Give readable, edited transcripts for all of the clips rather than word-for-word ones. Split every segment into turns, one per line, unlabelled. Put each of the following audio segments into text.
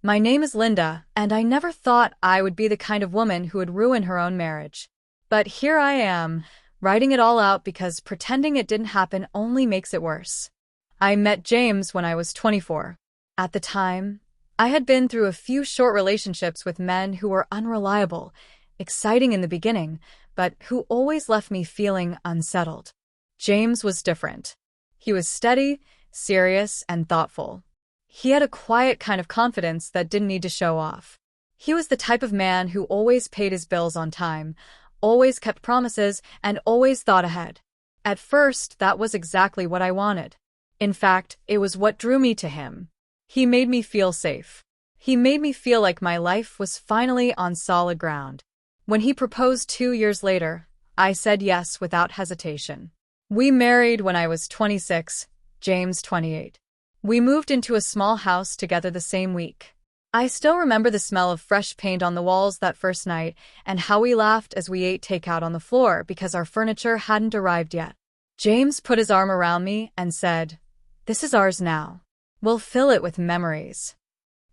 My name is Linda, and I never thought I would be the kind of woman who would ruin her own marriage. But here I am, writing it all out because pretending it didn't happen only makes it worse. I met James when I was 24. At the time, I had been through a few short relationships with men who were unreliable, exciting in the beginning, but who always left me feeling unsettled. James was different. He was steady, serious, and thoughtful. He had a quiet kind of confidence that didn't need to show off. He was the type of man who always paid his bills on time, always kept promises, and always thought ahead. At first, that was exactly what I wanted. In fact, it was what drew me to him. He made me feel safe. He made me feel like my life was finally on solid ground. When he proposed 2 years later, I said yes without hesitation. We married when I was 26, James 28. We moved into a small house together the same week. I still remember the smell of fresh paint on the walls that first night and how we laughed as we ate takeout on the floor because our furniture hadn't arrived yet. James put his arm around me and said, "This is ours now. We'll fill it with memories."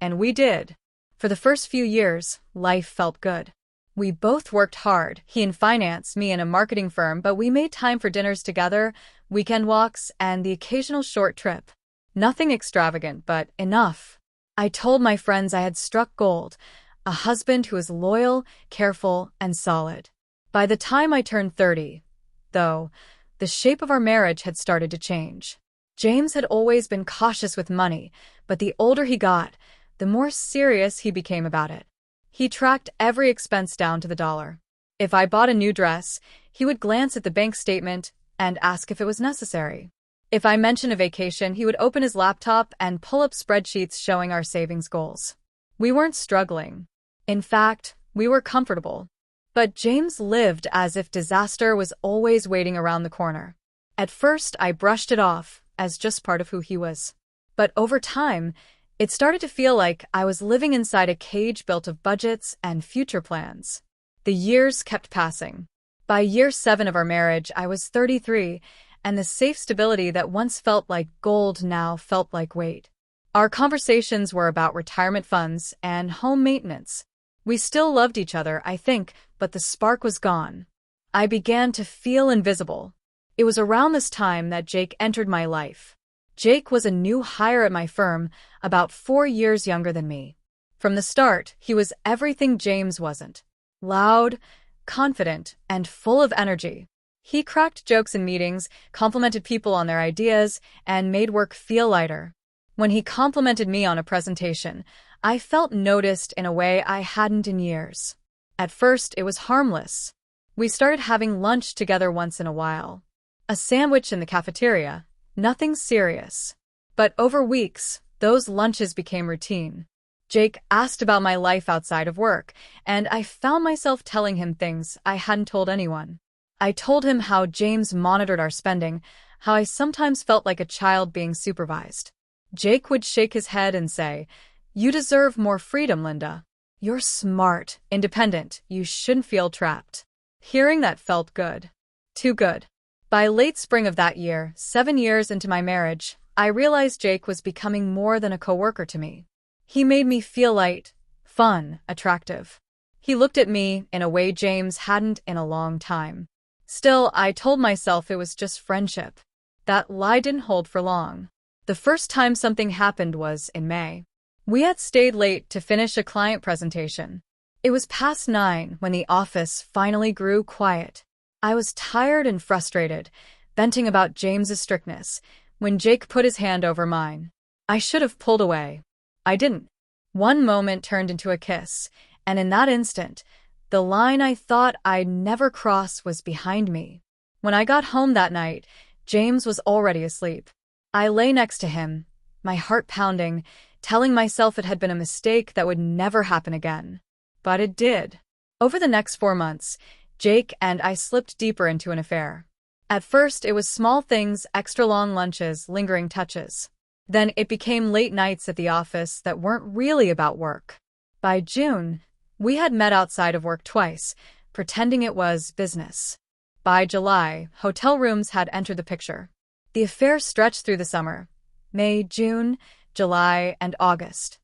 And we did. For the first few years, life felt good. We both worked hard, he in finance, me in a marketing firm, but we made time for dinners together, weekend walks, and the occasional short trip. Nothing extravagant, but enough. I told my friends I had struck gold, a husband who was loyal, careful, and solid. By the time I turned 30, though, the shape of our marriage had started to change. James had always been cautious with money, but the older he got, the more serious he became about it. He tracked every expense down to the dollar. If I bought a new dress, he would glance at the bank statement and ask if it was necessary. If I mentioned a vacation, he would open his laptop and pull up spreadsheets showing our savings goals. We weren't struggling. In fact, we were comfortable. But James lived as if disaster was always waiting around the corner. At first, I brushed it off as just part of who he was. But over time, it started to feel like I was living inside a cage built of budgets and future plans. The years kept passing. By year 7 of our marriage, I was 33, and the safe stability that once felt like gold now felt like weight. Our conversations were about retirement funds and home maintenance. We still loved each other, I think, but the spark was gone. I began to feel invisible. It was around this time that Jake entered my life. Jake was a new hire at my firm, about 4 years younger than me. From the start, he was everything James wasn't. Loud, confident, and full of energy. He cracked jokes in meetings, complimented people on their ideas, and made work feel lighter. When he complimented me on a presentation, I felt noticed in a way I hadn't in years. At first, it was harmless. We started having lunch together once in a while. A sandwich in the cafeteria. Nothing serious. But over weeks, those lunches became routine. Jake asked about my life outside of work, and I found myself telling him things I hadn't told anyone. I told him how James monitored our spending, how I sometimes felt like a child being supervised. Jake would shake his head and say, "You deserve more freedom, Linda. You're smart, independent, you shouldn't feel trapped." Hearing that felt good. Too good. By late spring of that year, 7 years into my marriage, I realized Jake was becoming more than a coworker to me. He made me feel light, fun, attractive. He looked at me in a way James hadn't in a long time. Still, I told myself it was just friendship. That lie didn't hold for long. The first time something happened was in May. We had stayed late to finish a client presentation. It was past 9 when the office finally grew quiet. I was tired and frustrated, venting about James's strictness, when Jake put his hand over mine. I should have pulled away. I didn't. One moment turned into a kiss, and in that instant, the line I thought I'd never cross was behind me. When I got home that night, James was already asleep. I lay next to him, my heart pounding, telling myself it had been a mistake that would never happen again. But it did. Over the next 4 months, Jake and I slipped deeper into an affair. At first, it was small things, extra long lunches, lingering touches. Then it became late nights at the office that weren't really about work. By June, we had met outside of work twice, pretending it was business. By July, hotel rooms had entered the picture. The affair stretched through the summer. May, June, July, and August.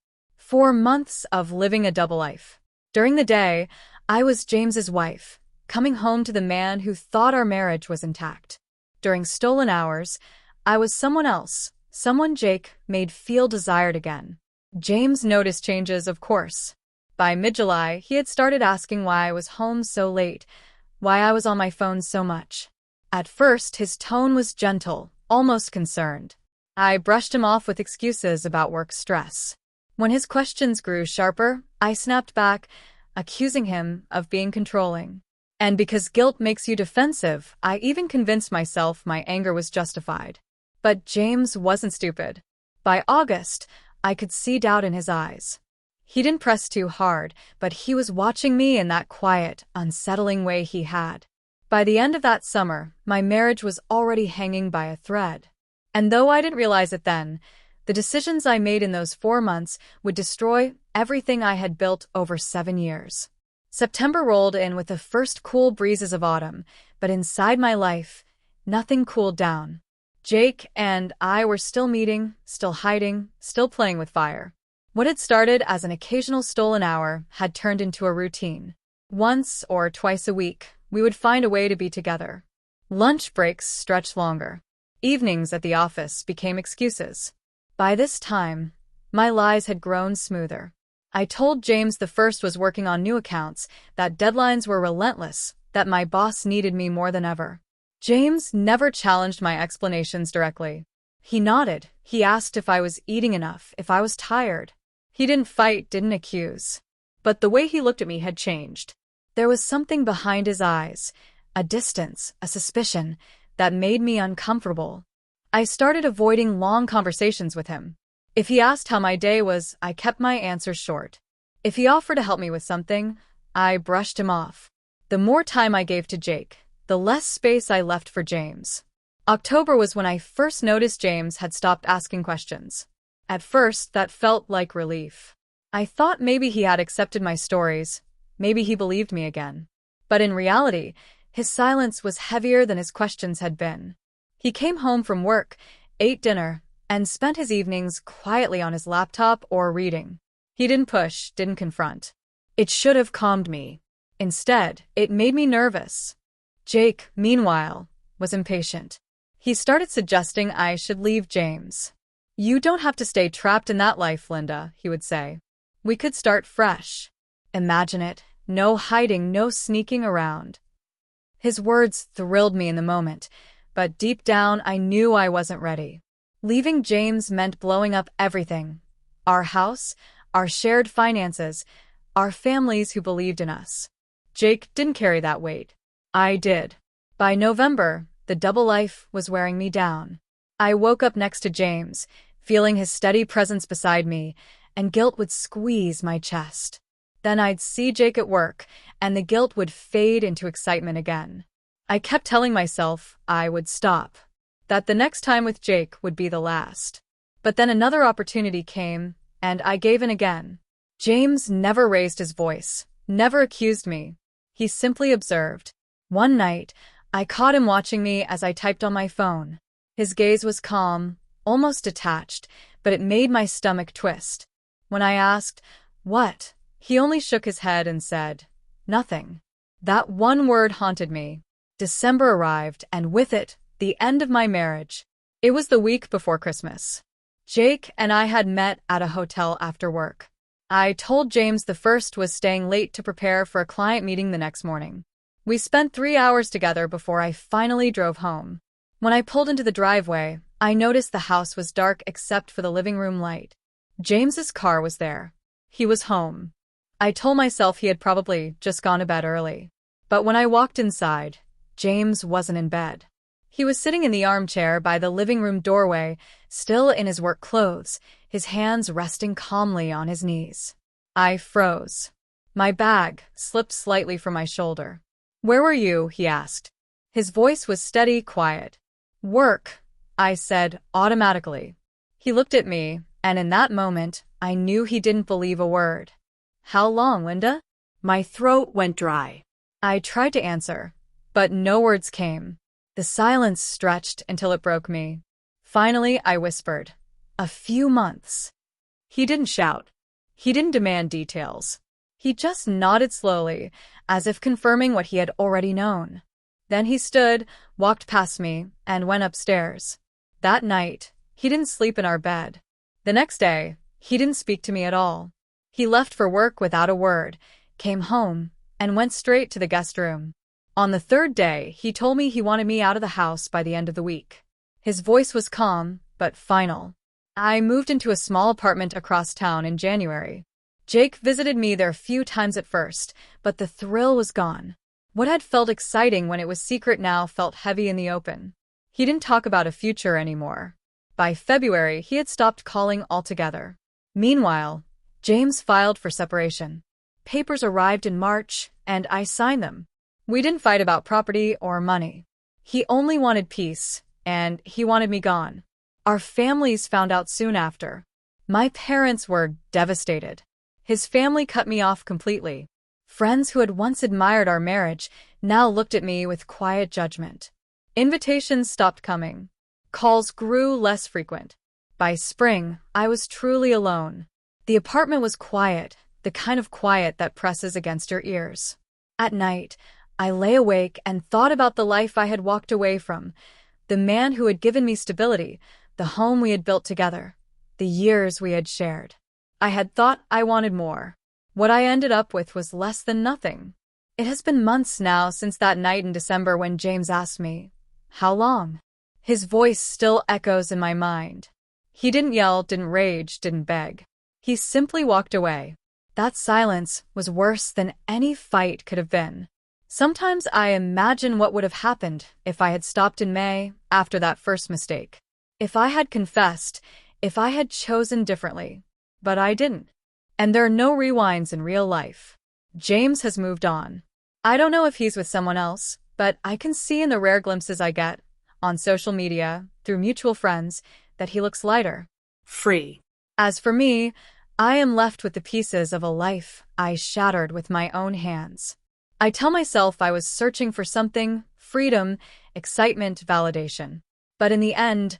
4 months of living a double life. During the day, I was James's wife, coming home to the man who thought our marriage was intact. During stolen hours, I was someone else, someone Jake made feel desired again. James noticed changes, of course. By mid-July, he had started asking why I was home so late, why I was on my phone so much. At first, his tone was gentle, almost concerned. I brushed him off with excuses about work stress. When his questions grew sharper, I snapped back, accusing him of being controlling. And because guilt makes you defensive, I even convinced myself my anger was justified. But James wasn't stupid. By August, I could see doubt in his eyes. He didn't press too hard, but he was watching me in that quiet, unsettling way he had. By the end of that summer, my marriage was already hanging by a thread. And though I didn't realize it then, the decisions I made in those 4 months would destroy everything I had built over 7 years. September rolled in with the first cool breezes of autumn, but inside my life, nothing cooled down. Jake and I were still meeting, still hiding, still playing with fire. What had started as an occasional stolen hour had turned into a routine. Once or twice a week, we would find a way to be together. Lunch breaks stretched longer. Evenings at the office became excuses. By this time, my lies had grown smoother. I told James the first was working on new accounts, that deadlines were relentless, that my boss needed me more than ever. James never challenged my explanations directly. He nodded. He asked if I was eating enough, if I was tired. He didn't fight, didn't accuse. But the way he looked at me had changed. There was something behind his eyes, a distance, a suspicion, that made me uncomfortable. I started avoiding long conversations with him. If he asked how my day was, I kept my answers short. If he offered to help me with something, I brushed him off. The more time I gave to Jake, the less space I left for James. October was when I first noticed James had stopped asking questions. At first, that felt like relief. I thought maybe he had accepted my stories, maybe he believed me again. But in reality, his silence was heavier than his questions had been. He came home from work, ate dinner, and spent his evenings quietly on his laptop or reading. He didn't push, didn't confront. It should have calmed me. Instead, it made me nervous. Jake, meanwhile, was impatient. He started suggesting I should leave James. "You don't have to stay trapped in that life, Linda," he would say. "We could start fresh. Imagine it, no hiding, no sneaking around." His words thrilled me in the moment, but deep down I knew I wasn't ready. Leaving James meant blowing up everything. Our house, our shared finances, our families who believed in us. Jake didn't carry that weight. I did. By November, the double life was wearing me down. I woke up next to James, feeling his steady presence beside me, and guilt would squeeze my chest. Then I'd see Jake at work, and the guilt would fade into excitement again. I kept telling myself I would stop, that the next time with Jake would be the last. But then another opportunity came, and I gave in again. James never raised his voice, never accused me. He simply observed. One night, I caught him watching me as I typed on my phone. His gaze was calm, almost detached, but it made my stomach twist. When I asked, "What?" he only shook his head and said, "Nothing." That one word haunted me. December arrived, and with it, the end of my marriage. It was the week before Christmas. Jake and I had met at a hotel after work. I told James the first was staying late to prepare for a client meeting the next morning. We spent 3 hours together before I finally drove home. When I pulled into the driveway, I noticed the house was dark except for the living room light. James's car was there. He was home. I told myself he had probably just gone to bed early. But when I walked inside, James wasn't in bed. He was sitting in the armchair by the living room doorway, still in his work clothes, his hands resting calmly on his knees. I froze. My bag slipped slightly from my shoulder. "Where were you?" he asked. His voice was steady, quiet. "Work," I said automatically. He looked at me, and in that moment, I knew he didn't believe a word. "How long, Linda?" My throat went dry. I tried to answer, but no words came. The silence stretched until it broke me. Finally, I whispered, "A few months." He didn't shout. He didn't demand details. He just nodded slowly, as if confirming what he had already known. Then he stood, walked past me, and went upstairs. That night, he didn't sleep in our bed. The next day, he didn't speak to me at all. He left for work without a word, came home, and went straight to the guest room. On the third day, he told me he wanted me out of the house by the end of the week. His voice was calm, but final. I moved into a small apartment across town in January. Jake visited me there a few times at first, but the thrill was gone. What had felt exciting when it was secret now felt heavy in the open. He didn't talk about a future anymore. By February, he had stopped calling altogether. Meanwhile, James filed for separation. Papers arrived in March, and I signed them. We didn't fight about property or money. He only wanted peace, and he wanted me gone. Our families found out soon after. My parents were devastated. His family cut me off completely. Friends who had once admired our marriage now looked at me with quiet judgment. Invitations stopped coming. Calls grew less frequent. By spring, I was truly alone. The apartment was quiet, the kind of quiet that presses against your ears. At night, I lay awake and thought about the life I had walked away from, the man who had given me stability, the home we had built together, the years we had shared. I had thought I wanted more. What I ended up with was less than nothing. It has been months now since that night in December when James asked me, "How long?" His voice still echoes in my mind. He didn't yell, didn't rage, didn't beg. He simply walked away. That silence was worse than any fight could have been. Sometimes I imagine what would have happened if I had stopped in May after that first mistake. If I had confessed, if I had chosen differently. But I didn't. And there are no rewinds in real life. James has moved on. I don't know if he's with someone else, but I can see in the rare glimpses I get, on social media, through mutual friends, that he looks lighter.
Free.
As for me, I am left with the pieces of a life I shattered with my own hands. I tell myself I was searching for something, freedom, excitement, validation. But in the end,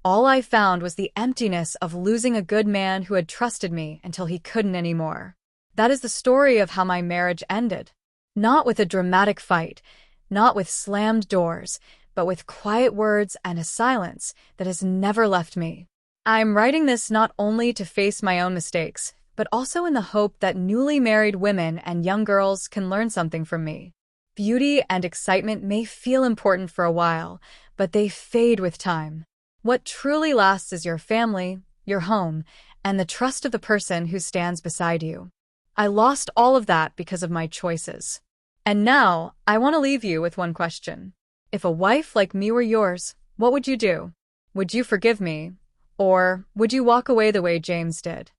all I found was the emptiness of losing a good man who had trusted me until he couldn't anymore. That is the story of how my marriage ended. Not with a dramatic fight, not with slammed doors, but with quiet words and a silence that has never left me. I'm writing this not only to face my own mistakes, but also in the hope that newly married women and young girls can learn something from me. Beauty and excitement may feel important for a while, but they fade with time. What truly lasts is your family, your home, and the trust of the person who stands beside you. I lost all of that because of my choices. And now, I want to leave you with one question. If a wife like me were yours, what would you do? Would you forgive me? Or would you walk away the way James did?